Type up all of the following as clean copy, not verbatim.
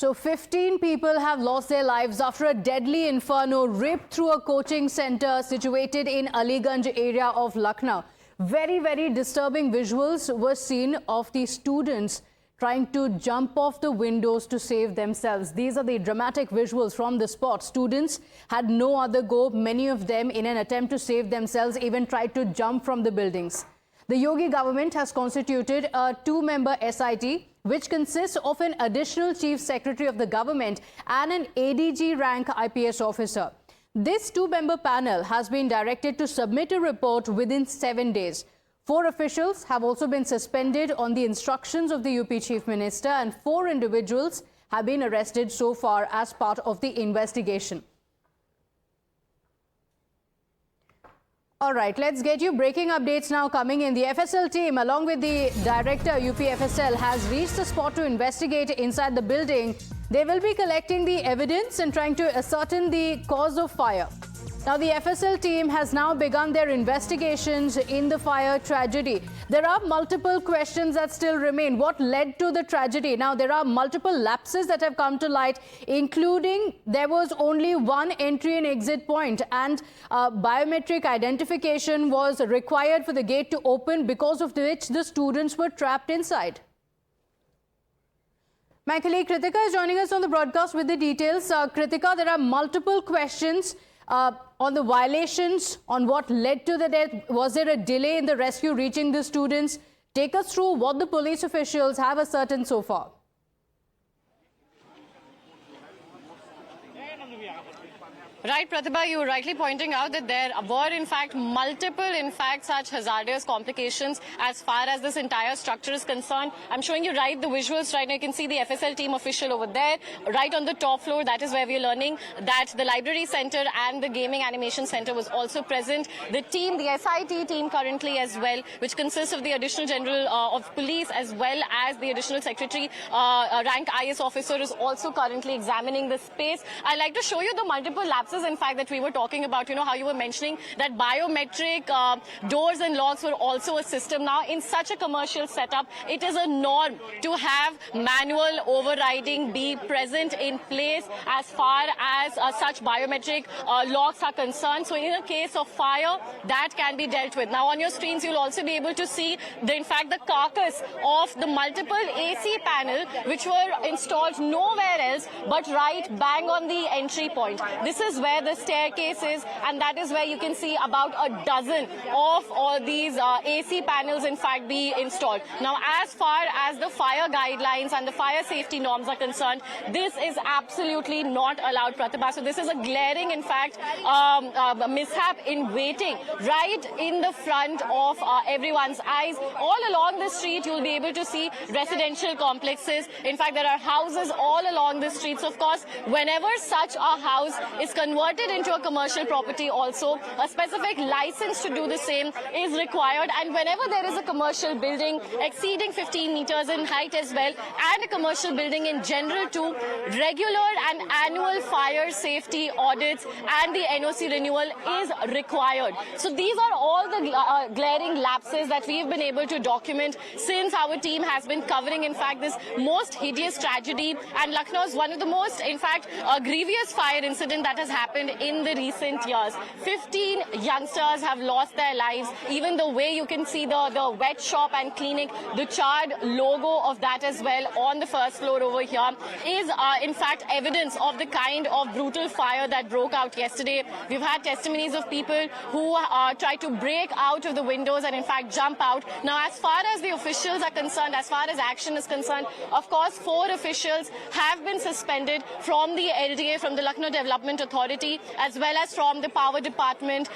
So 15 people have lost their lives after a deadly inferno ripped through a coaching center situated in Aliganj area of Lucknow. Very, very disturbing visuals were seen of the students trying to jump off the windows to save themselves. These are the dramatic visuals from the spot. Students had no other go. Many of them, in an attempt to save themselves, even tried to jump from the buildings. The Yogi government has constituted a two-member SIT, which consists of an additional chief secretary of the government and an ADG rank IPS officer. This two-member panel has been directed to submit a report within 7 days. 4 officials have also been suspended on the instructions of the UP Chief Minister, and 4 individuals have been arrested so far as part of the investigation. All right, let's get you breaking updates now coming in. The FSL team, along with the director UPFSL, has reached the spot to investigate inside the building. They will be collecting the evidence and trying to ascertain the cause of fire. Now, the FSL team has now begun their investigations in the fire tragedy. There are multiple questions that still remain. What led to the tragedy? Now, there are multiple lapses that have come to light, including there was only one entry and exit point, and biometric identification was required for the gate to open, because of which the students were trapped inside. My colleague Kritika is joining us on the broadcast with the details. Kritika, there are multiple questions on the violations, on what led to the death. Was there a delay in the rescue reaching the students? Take us through what the police officials have ascertained so far. Right, Pratibha, you were rightly pointing out that there were, in fact, multiple, such hazardous complications as far as this entire structure is concerned. I'm showing you the visuals right now. You can see the FSL team official over there, right on the top floor. That is where we are learning that the library center and the gaming animation center was also present. The team, the SIT team currently as well, which consists of the additional general of police as well as the additional secretary rank IS officer, is also currently examining the space. I'd like to show you the multiple lapses, in fact, that we were talking about. You know how you were mentioning that biometric doors and locks were also a system. Now, in such a commercial setup, it is a norm to have manual overriding be present in place as far as such biometric locks are concerned. So in a case of fire, that can be dealt with. Now, on your screens, you'll also be able to see, in fact, the carcass of the multiple AC panel, which were installed nowhere else but right bang on the entry point. This is where the staircase is, and that is where you can see about a dozen of all these AC panels, in fact, be installed. Now, as far as the fire guidelines and the fire safety norms are concerned, this is absolutely not allowed, Pratibha. So this is a glaring, in fact, mishap in waiting right in the front of everyone's eyes. All along the street, you'll be able to see residential complexes. In fact, there are houses all along the streets. Of course, whenever such a house is converted into a commercial property, also a specific license to do the same is required. And whenever there is a commercial building exceeding 15 meters in height as well, and a commercial building in general too, regular and annual fire safety audits and the NOC renewal is required. So these are all the glaring lapses that we've been able to document since our team has been covering, in fact, this most hideous tragedy. And Lucknow is one of the most, in fact, grievous fire incident that has happened in the recent years. 15 youngsters have lost their lives. Even the way you can see the wet shop and clinic, the charred logo of that as well on the first floor over here is, in fact, evidence of the kind of brutal fire that broke out yesterday. We've had testimonies of people who tried to break out of the windows and, in fact, jump out. Now, as far as the officials are concerned, as far as action is concerned, of course, 4 officials have been suspended from the LDA, from the Lucknow Development Authority, as well as from the Power Department,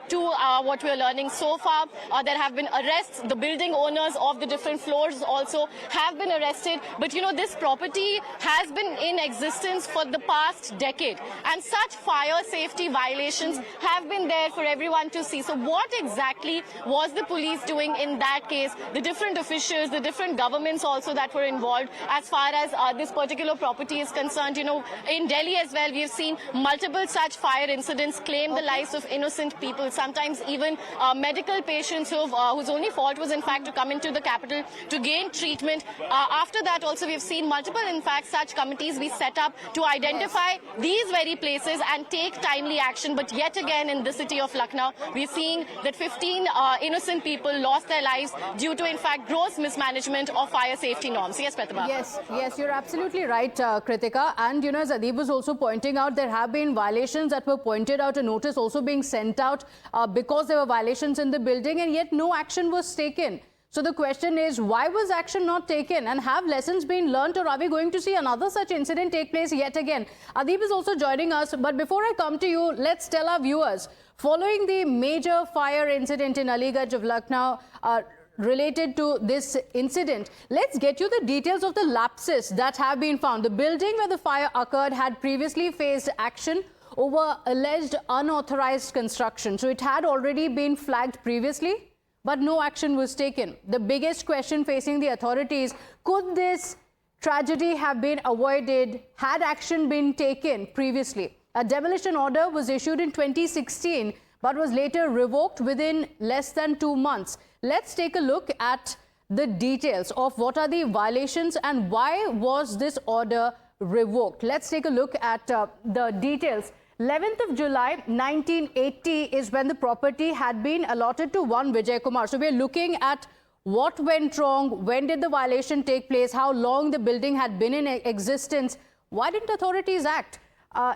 to what we are learning so far. There have been arrests. The building owners of the different floors also have been arrested. But, you know, this property has been in existence for the past decade, and such fire safety violations have been there for everyone to see. So what exactly was the police doing in that case? The different officials, the different governments also that were involved as far as this particular property is concerned. You know, in Delhi as well, we've seen multiple multiple such fire incidents claim the lives of innocent people, sometimes even medical patients whose only fault was in fact to come into the capital to gain treatment. After that also we've seen multiple in fact such committees be set up to identify these very places and take timely action. But yet again in the city of Lucknow, we've seen that 15 innocent people lost their lives due to in fact gross mismanagement of fire safety norms. Yes, Pratibha. Yes, you're absolutely right, Kritika. And you know, as Adib was also pointing out, there have been violations that were pointed out, a notice also being sent out because there were violations in the building, and yet no action was taken. So the question is, why was action not taken, and have lessons been learnt, or are we going to see another such incident take place yet again? Adib is also joining us, but before I come to you, let's tell our viewers, following the major fire incident in Aliganj of Lucknow, related to this incident, let's get you the details of the lapses that have been found. The building where the fire occurred had previously faced action over alleged unauthorized construction. So it had already been flagged previously, but no action was taken. The biggest question facing the authorities, could this tragedy have been avoided had action been taken previously? A demolition order was issued in 2016, but was later revoked within less than 2 months. Let's take a look at the details of what are the violations and why was this order revoked. Let's take a look at the details. 11th of July 1980 is when the property had been allotted to one Vijay Kumar. So we're looking at what went wrong, when did the violation take place, how long the building had been in existence, why didn't authorities act?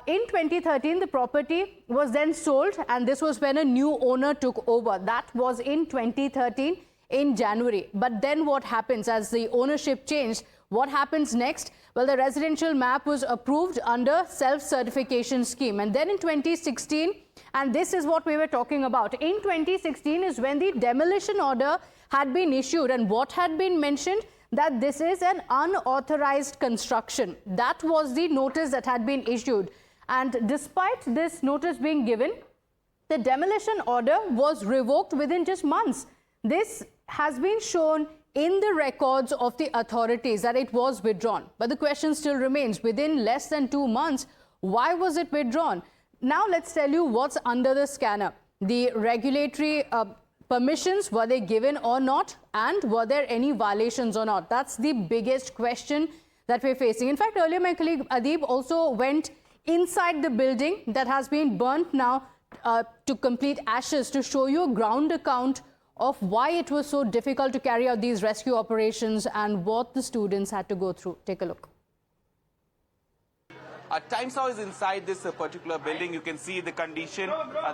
In 2013, the property was then sold, and this was when a new owner took over. That was in 2013 in January. But then what happens as the ownership changed? What happens next? Well, the residential map was approved under self-certification scheme. And then in 2016, and this is what we were talking about, in 2016 is when the demolition order had been issued, and what had been mentioned? That this is an unauthorized construction. That was the notice that had been issued. And despite this notice being given, the demolition order was revoked within just months. This has been shown in the records of the authorities that it was withdrawn. But the question still remains, within less than 2 months, why was it withdrawn? Now let's tell you what's under the scanner. The regulatory permissions, were they given or not, and were there any violations or not? That's the biggest question that we're facing. In fact, earlier my colleague Adib also went inside the building that has been burnt now to complete ashes, to show you a ground account of why it was so difficult to carry out these rescue operations and what the students had to go through. Take a look. Times Now is inside this particular building. You can see the condition,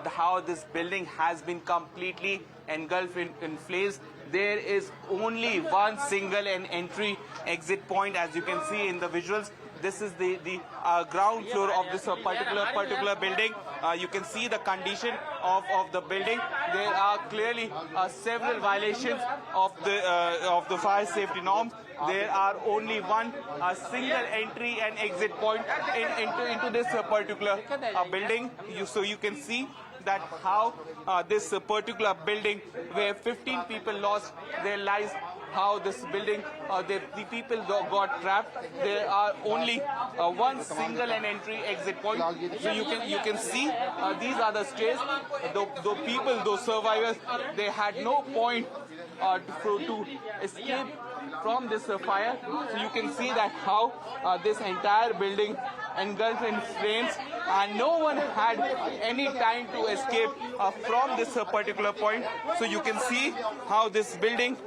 how this building has been completely engulfed in flames. There is only one single entry exit point, as you can see in the visuals. This is the ground floor of this particular building. You can see the condition of the building. There are clearly several violations of the fire safety norms. There are only one single entry and exit point into this particular building. So you can see that how this particular building, where 15 people lost their lives, how this building, the people got trapped. There are only one single and entry exit point. So you can see these are the stairs. The people, those survivors, they had no point to escape from this fire. So you can see that how this entire building engulfed in flames, and no one had any time to escape from this particular point. So you can see how this building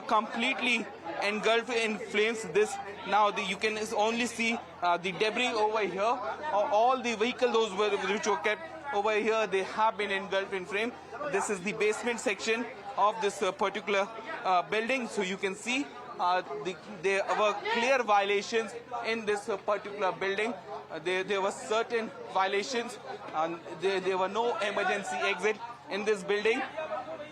completely engulfed in flames. This now you can only see the debris over here. All the vehicles which were kept over here, they have been engulfed in flame. This is the basement section of this particular building. So you can see there were clear violations in this particular building. There were certain violations, and there were no emergency exit in this building.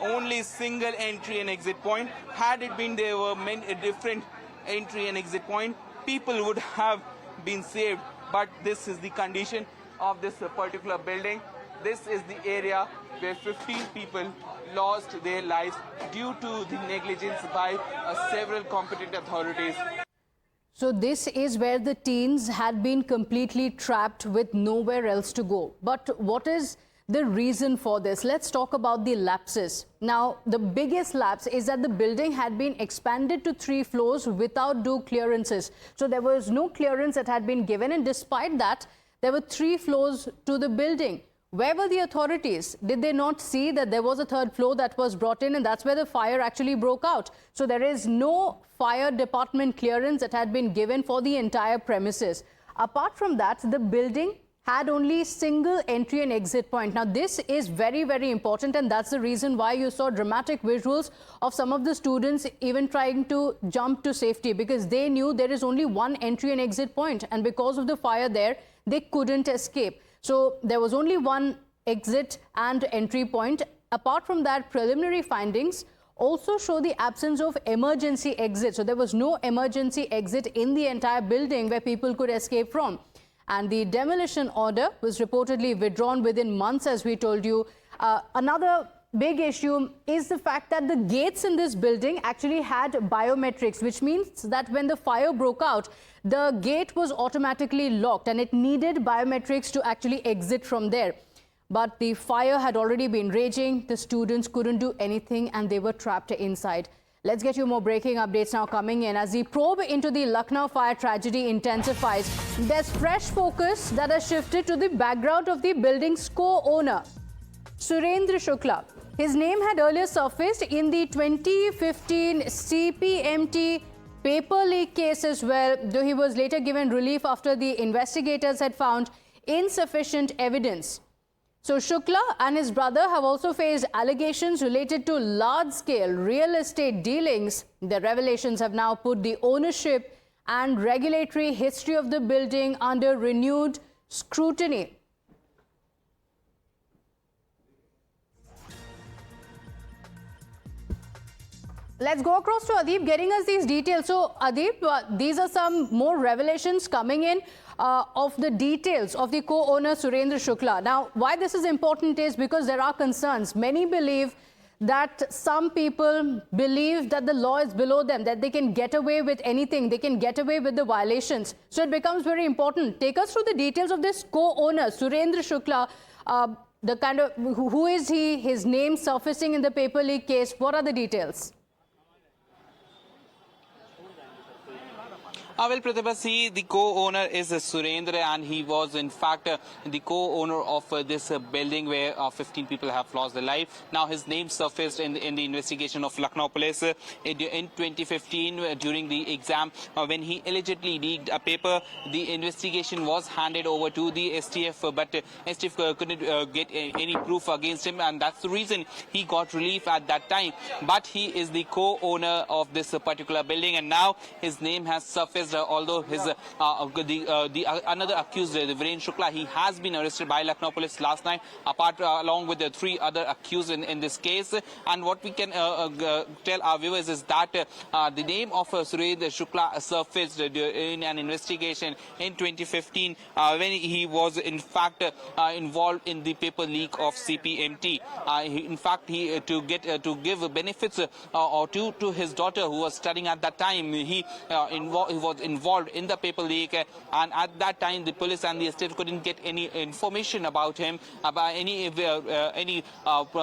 Only single entry and exit point. Had it been there were many different entry and exit point, people would have been saved. But this is the condition of this particular building. This is the area where 15 people lost their lives due to the negligence by several competent authorities. So this is where the teens had been completely trapped with nowhere else to go. But what is the reason for this? Let's talk about the lapses. Now, the biggest lapse is that the building had been expanded to 3 floors without due clearances. So there was no clearance that had been given, and despite that, there were 3 floors to the building. Where were the authorities? Did they not see that there was a 3rd floor that was brought in, and that's where the fire actually broke out? So there is no fire department clearance that had been given for the entire premises. Apart from that, the building had only single entry and exit point. Now, this is very, very important, and that's the reason why you saw dramatic visuals of some of the students even trying to jump to safety, because they knew there is only one entry and exit point, and because of the fire there, they couldn't escape. So there was only one exit and entry point. Apart from that, preliminary findings also show the absence of emergency exit. So there was no emergency exit in the entire building where people could escape from. And the demolition order was reportedly withdrawn within months, as we told you. Another big issue is the fact that the gates in this building actually had biometrics, which means that when the fire broke out, the gate was automatically locked and it needed biometrics to actually exit from there. But the fire had already been raging. The students couldn't do anything and they were trapped inside. Let's get you more breaking updates now coming in. As the probe into the Lucknow fire tragedy intensifies, there's fresh focus that has shifted to the background of the building's co-owner, Surendra Shukla. His name had earlier surfaced in the 2015 CPMT paper leak case as well, though he was later given relief after the investigators had found insufficient evidence. So Shukla and his brother have also faced allegations related to large-scale real estate dealings. The revelations have now put the ownership and regulatory history of the building under renewed scrutiny. Let's go across to Adeep getting us these details. So Adeep, these are some more revelations coming in of the details of the co-owner Surendra Shukla. Now, why this is important is because there are concerns. Many believe that some people believe that the law is below them, that they can get away with anything, they can get away with the violations. So it becomes very important. Take us through the details of this co-owner, Surendra Shukla. The kind of, who is he, his name surfacing in the paper leak case, what are the details? Well, Pratibha, see, the co-owner is Surendra, and he was in fact the co-owner of this building where 15 people have lost their life. Now his name surfaced in the investigation of Lucknow police in 2015 during the exam when he allegedly leaked a paper. The investigation was handed over to the STF, but STF couldn't get any proof against him, and that's the reason he got relief at that time. But he is the co-owner of this particular building, and now his name has surfaced. Although his another accused, Virendra Shukla, he has been arrested by Lucknow police last night, along with the 3 other accused in this case. And what we can tell our viewers is that the name of Surendra Shukla surfaced in an investigation in 2015 when he was in fact involved in the paper leak of CPMT. In fact, to give benefits to his daughter who was studying at that time, he was involved in the paper leak, and at that time the police and the state couldn't get any information about him, about any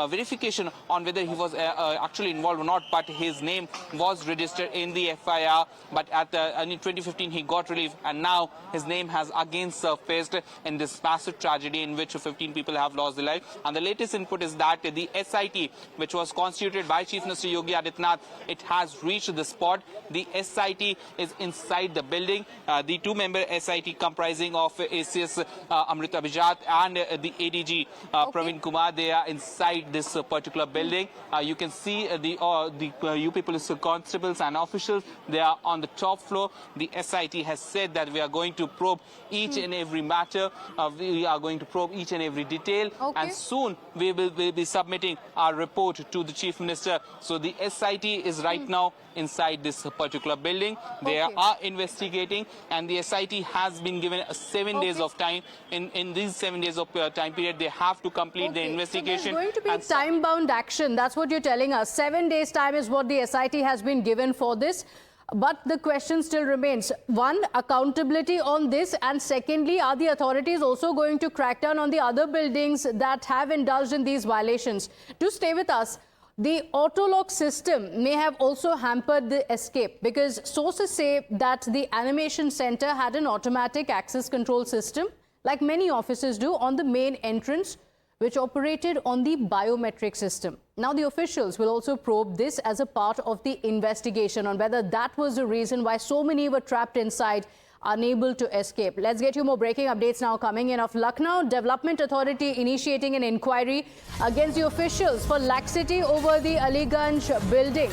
verification on whether he was actually involved or not. But his name was registered in the FIR, but in 2015 he got relief, and now his name has again surfaced in this massive tragedy in which 15 people have lost their life. And the latest input is that the SIT, which was constituted by Chief Minister Yogi Adityanath, it has reached the spot. The SIT is inside the building. The 2-member SIT comprising of ACS Amrita Bijat and the ADG Praveen Kumar, they are inside this particular building. You can see the UP Police constables and officials. They are on the top floor. The SIT has said that we are going to probe each and every matter. We are going to probe each and every detail. And soon we will be submitting our report to the Chief Minister. So the SIT is right now inside this particular building. They are investigating, and the SIT has been given 7 days of time. In these 7 days of time period, they have to complete the investigation. So there's going to be time-bound action. That's what you're telling us. 7 days' time is what the SIT has been given for this. But the question still remains. One, accountability on this, and secondly, are the authorities also going to crack down on the other buildings that have indulged in these violations? Do stay with us. The auto lock system may have also hampered the escape, because sources say that the animation center had an automatic access control system, like many offices do, on the main entrance, which operated on the biometric system. Now, the officials will also probe this as a part of the investigation on whether that was the reason why so many were trapped inside, unable to escape. Let's get you more breaking updates now coming in of Lucknow Development Authority initiating an inquiry against the officials for laxity over the Aliganj building.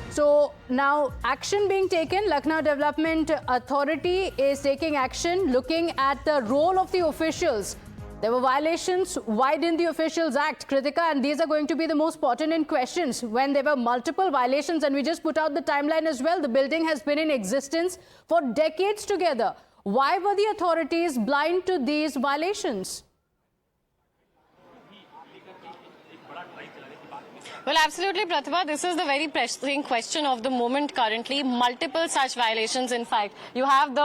So now action being taken. Lucknow Development Authority is taking action, looking at the role of the officials. There were violations. Why didn't the officials act, Kritika? And these are going to be the most pertinent questions when there were multiple violations. And we just put out the timeline as well. The building has been in existence for decades together. Why were the authorities blind to these violations? Well, absolutely, Pratibha. This is the very pressing question of the moment currently. Multiple such violations, in fact. You have the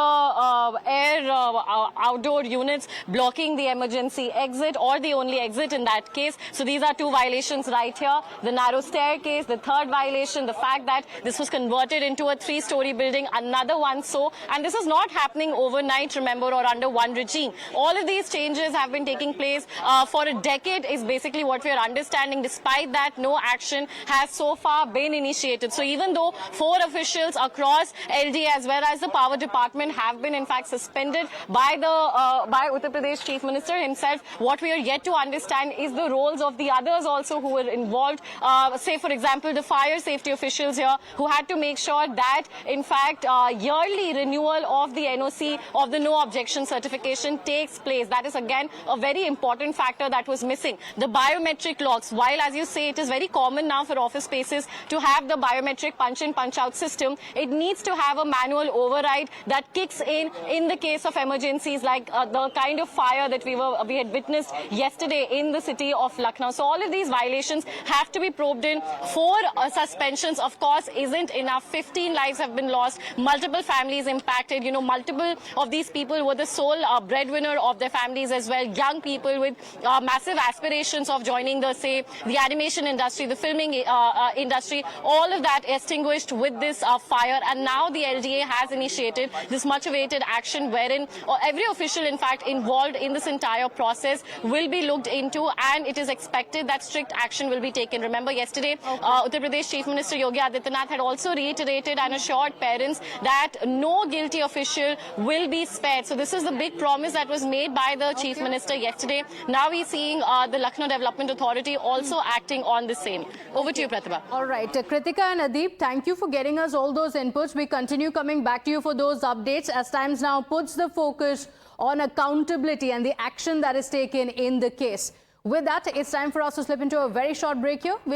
outdoor units blocking the emergency exit or the only exit in that case. So these are two violations right here. The narrow staircase, the third violation, the fact that this was converted into a three-story building, another one so. And this is not happening overnight, remember, or under one regime. All of these changes have been taking place for a decade is basically what we are understanding. Despite that, no action has so far been initiated. So even though 4 officials across LD as well as the power department have been in fact suspended by Uttar Pradesh Chief Minister himself, what we are yet to understand is the roles of the others also who were involved. Say for example the fire safety officials here who had to make sure that in fact yearly renewal of the NOC of the no objection certification takes place. That is again a very important factor that was missing. The biometric locks, while as you say it is very common now for office spaces to have the biometric punch in punch out system, it needs to have a manual override that kicks in the case of emergencies like the kind of fire that we had witnessed yesterday in the city of Lucknow. So all of these violations have to be probed in. 4 suspensions of course isn't enough. 15 lives have been lost, multiple families impacted. You know, multiple of these people were the sole breadwinner of their families as well. Young people with massive aspirations of joining the animation industry, the filming industry, all of that extinguished with this fire. And now the LDA has initiated this much awaited action wherein every official in fact involved in this entire process will be looked into, and it is expected that strict action will be taken. Remember yesterday Uttar Pradesh Chief Minister Yogi Adityanath had also reiterated and assured parents that no guilty official will be spared. So this is the big promise that was made by the Chief Minister yesterday. Now we're seeing the Lucknow Development Authority also acting on the same. Over to you, Pratibha. All right, Kritika and Adeep, thank you for getting us all those inputs. We continue coming back to you for those updates as Times Now puts the focus on accountability and the action that is taken in the case. With that, it's time for us to slip into a very short break here. We'll be